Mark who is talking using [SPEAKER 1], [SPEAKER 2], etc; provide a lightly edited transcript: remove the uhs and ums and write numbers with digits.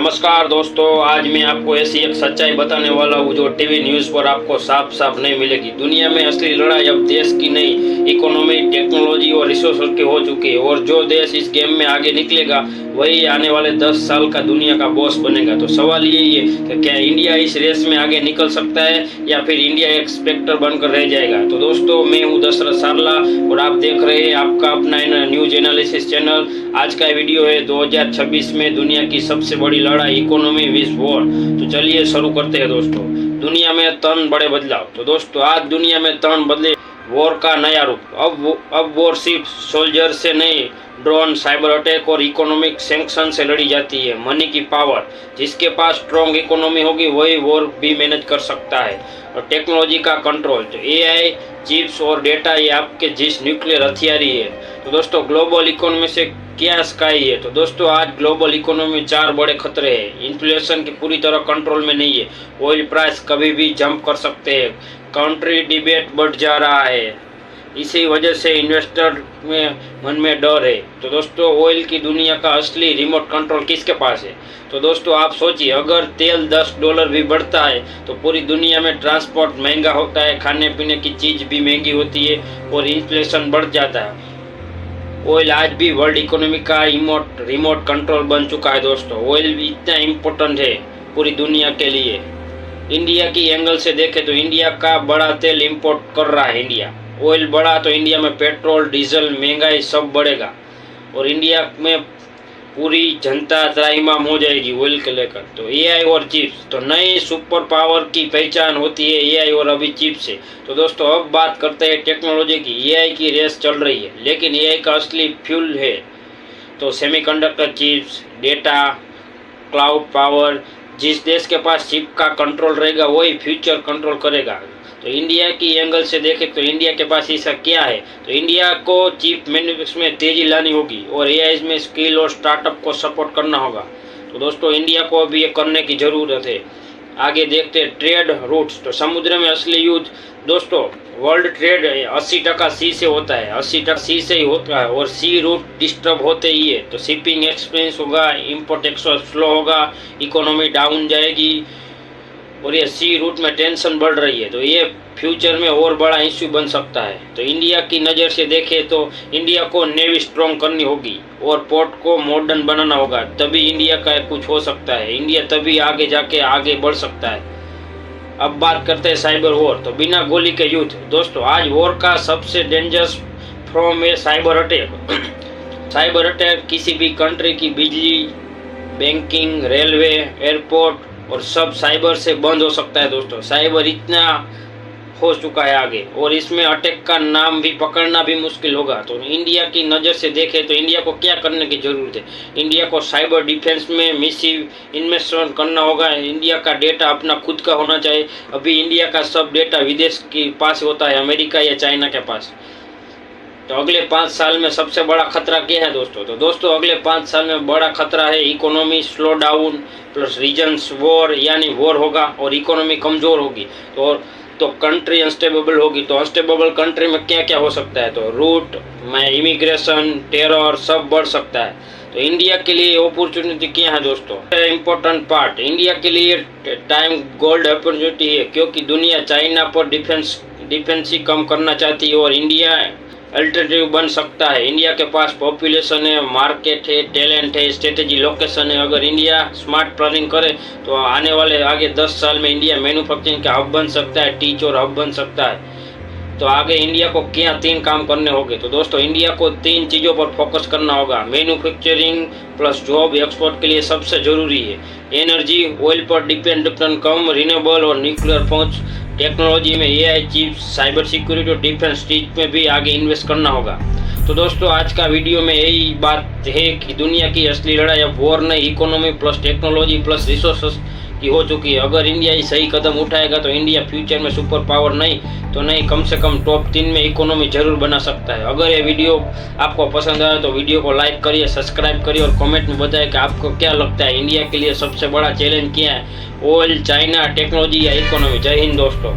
[SPEAKER 1] नमस्कार दोस्तों, आज मैं आपको ऐसी एक सच्चाई बताने वाला हूँ जो टीवी न्यूज़ पर आपको साफ साफ नहीं मिलेगी। दुनिया में असली लड़ाई अब देश की नहीं, इकोनॉमी, टेक्नोलॉजी और रिसोर्स की हो चुकी है। और जो देश इस गेम में आगे निकलेगा वही आने वाले 10 साल का दुनिया का बॉस बनेगा। तो सवाल यही है कि क्या इंडिया इस रेस में आगे निकल सकता है या फिर इंडिया एक स्पेक्टर बनकर रह जाएगा। तो दोस्तों, मैं हूँ दशरथ सारला और आप देख रहे हैं आपका अपना न्यूज एनालिसिस चैनल। आज का वीडियो है 2026 में दुनिया की सबसे बड़ी लड़ाई, इकोनॉमी विस वॉर। तो चलिए शुरू करते हैं दोस्तों। दुनिया में 3 बड़े बदलाव। तो दोस्तों, आज दुनिया में 3 बदले वॉर का नया रूप। अब वॉर सिर्फ सोल्जर से नहीं, ड्रोन, साइबर अटैक और इकोनॉमिक सैंक्शन से लड़ी जाती है। मनी की पावर, जिसके पास स्ट्रॉन्ग इकोनॉमी होगी वही वॉर भी मैनेज कर सकता है। और टेक्नोलॉजी का कंट्रोल, तो एआई, चिप्स और डेटा, ये आपके जिस न्यूक्लियर हथियार ही है। तो दोस्तों, ग्लोबल इकोनॉमी से क्या स्काई है। तो दोस्तों, आज ग्लोबल इकोनॉमी में 4 बड़े खतरे हैं। इन्फ्लेशन की पूरी तरह कंट्रोल में नहीं है। ऑयल प्राइस कभी भी जंप कर सकते हैं। कंट्री डिबेट बढ़ जा रहा है, इसी वजह से इन्वेस्टर में मन में डर है। तो दोस्तों, ऑयल की दुनिया का असली रिमोट कंट्रोल किसके पास है। तो दोस्तों, आप सोचिए, अगर तेल $10 भी बढ़ता है तो पूरी दुनिया में ट्रांसपोर्ट महंगा होता है, खाने पीने की चीज़ भी महंगी होती है और इन्फ्लेशन बढ़ जाता है। ऑयल आज भी वर्ल्ड इकोनॉमी का रिमोट कंट्रोल बन चुका है। दोस्तों, ऑयल भी इतना इम्पोर्टेंट है पूरी दुनिया के लिए। इंडिया की एंगल से देखें तो इंडिया का बड़ा तेल इंपोर्ट कर रहा है इंडिया। ऑयल बढ़ा तो इंडिया में पेट्रोल, डीजल, महंगाई सब बढ़ेगा और इंडिया में पूरी जनता त्राहिमाम हो जाएगी ऑयल के लेकर। तो एआई और चिप्स, तो नई सुपर पावर की पहचान होती है एआई और अभी चिप्स से। तो दोस्तों, अब बात करते हैं टेक्नोलॉजी की। एआई की रेस चल रही है, लेकिन एआई का असली फ्यूल है तो semiconductor chips, data, cloud power. जिस देश के पास चिप का कंट्रोल रहेगा वही फ्यूचर कंट्रोल करेगा। तो इंडिया की एंगल से देखें तो इंडिया के पास ऐसा क्या है। तो इंडिया को चिप मैन्युफैक्चरिंग में तेजी लानी होगी और एआई में स्किल और स्टार्टअप को सपोर्ट करना होगा। तो दोस्तों, इंडिया को अभी ये करने की ज़रूरत है। आगे देखते हैं ट्रेड रूट्स। तो समुद्र में असली युद्ध। दोस्तों, वर्ल्ड ट्रेड 80% सी से होता है, 80% सी से ही होता है और सी रूट डिस्टर्ब होते ही है तो शिपिंग एक्सपेंस होगा, इम्पोर्ट एक्सपोर्ट स्लो होगा, इकोनॉमी डाउन जाएगी और ये सी रूट में टेंशन बढ़ रही है। तो ये फ्यूचर में और बड़ा इश्यू बन सकता है। तो इंडिया की नज़र से देखें तो इंडिया को नेवी स्ट्रॉन्ग करनी होगी और पोर्ट को मॉडर्न बनाना होगा, तभी इंडिया का कुछ हो सकता है। इंडिया तभी आगे जाके आगे बढ़ सकता है। अब बात करते हैं साइबर वॉर। तो बिना गोली के युद्ध। दोस्तों, आज वॉर का सबसे डेंजरस फॉर्म है साइबर अटैक। साइबर अटैक किसी भी कंट्री की बिजली, बैंकिंग, रेलवे, एयरपोर्ट और सब साइबर से बंद हो सकता है। दोस्तों, साइबर इतना हो चुका है आगे और इसमें अटैक का नाम भी पकड़ना भी मुश्किल होगा। तो इंडिया की नज़र से देखें तो इंडिया को क्या करने की ज़रूरत है। इंडिया को साइबर डिफेंस में मिसिव इन्वेस्टमेंट करना होगा। इंडिया का डेटा अपना खुद का होना चाहिए। अभी इंडिया का सब डेटा विदेश के पास होता है, अमेरिका या चाइना के पास। तो अगले 5 साल में सबसे बड़ा खतरा क्या है दोस्तों। तो दोस्तों, अगले 5 साल में बड़ा खतरा है economy slow down plus reasons war, यानी वॉर होगा और इकोनॉमी कमज़ोर होगी तो कंट्री अनस्टेबल होगी। तो अनस्टेबल कंट्री में क्या क्या हो सकता है। तो रूट में इमिग्रेशन, टेरर सब बढ़ सकता है। तो इंडिया के लिए अपॉर्चुनिटी क्या है दोस्तों। इम्पोर्टेंट पार्ट, इंडिया के लिए टाइम गोल्ड अपॉर्चुनिटी है क्योंकि दुनिया चाइना पर डिफेंस ही कम करना चाहती है और इंडिया अल्टरनेटिव बन सकता है। इंडिया के पास पॉपुलेशन है, मार्केट है, टैलेंट है, स्ट्रेटेजी, लोकेशन है। अगर इंडिया स्मार्ट प्लानिंग करे तो आने वाले आगे 10 साल में इंडिया मैन्युफैक्चरिंग का हब बन सकता है, टीच और हब बन सकता है। तो आगे इंडिया को क्या 3 काम करने होंगे। तो दोस्तों, इंडिया को 3 चीज़ों पर फोकस करना होगा। मैन्युफैक्चरिंग प्लस जॉब, एक्सपोर्ट के लिए सबसे ज़रूरी है एनर्जी, ऑयल पर डिपेंडेंट कम, रिन्यूएबल और न्यूक्लियर पहुँच। टेक्नोलॉजी में एआई, चिप्स, साइबर सिक्योरिटी और डिफेंस चीज में भी आगे इन्वेस्ट करना होगा। तो दोस्तों, आज का वीडियो में यही बात है कि दुनिया की असली लड़ाई अब वॉर नहीं, economy plus technology plus resources की हो चुकी है। अगर इंडिया ही सही कदम उठाएगा तो इंडिया फ्यूचर में सुपर पावर नहीं तो नहीं, कम से कम टॉप 3 में इकोनॉमी जरूर बना सकता है। अगर ये वीडियो आपको पसंद आए तो वीडियो को लाइक करिए, सब्सक्राइब करिए और कमेंट में बताएं कि आपको क्या लगता है इंडिया के लिए सबसे बड़ा चैलेंज क्या है, ऑयल, चाइना, टेक्नोलॉजी या इकोनॉमी। जय हिंद दोस्तों।